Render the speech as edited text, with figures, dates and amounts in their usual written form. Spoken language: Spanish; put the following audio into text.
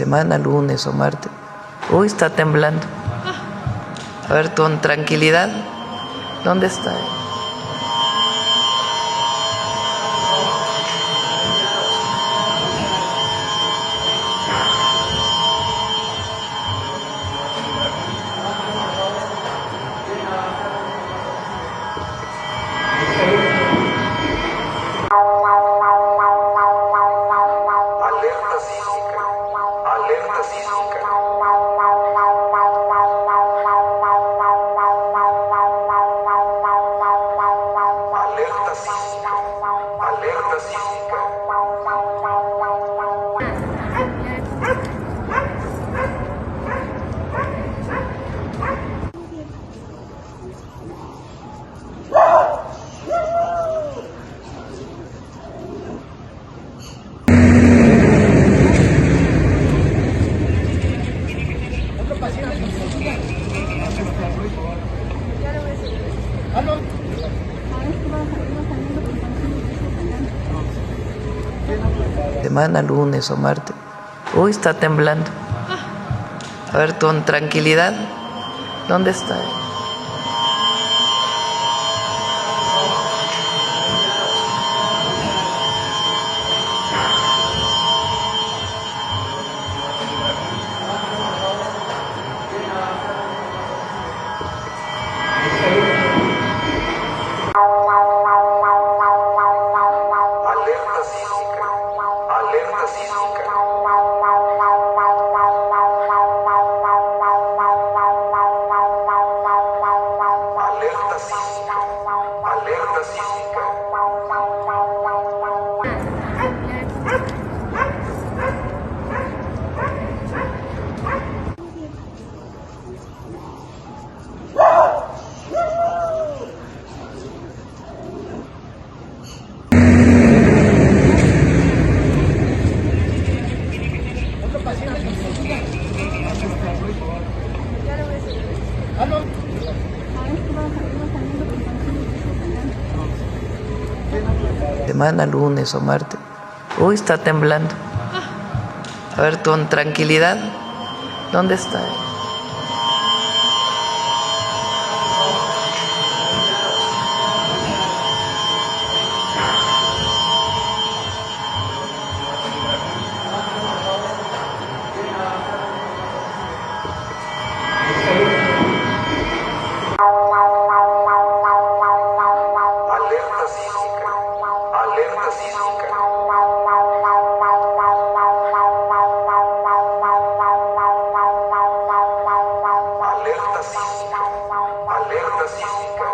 Semana, lunes o martes. Uy, está temblando. A ver, con tranquilidad. ¿Dónde está? Alerta sísmica. Alerta sísmica. Alerta sísmica. Alerta sísmica. Semana, lunes o martes. Uy, está temblando. A ver, con tranquilidad. ¿Dónde está? Alerta sísmica. Alerta sísmica. Alerta sísmica. Alerta sísmica. Semana, lunes o martes. Uy, está temblando. A ver, con tranquilidad. ¿Dónde está? Alerta sísmica. Alerta sísmica. Alerta sísmica. Alerta sísmica.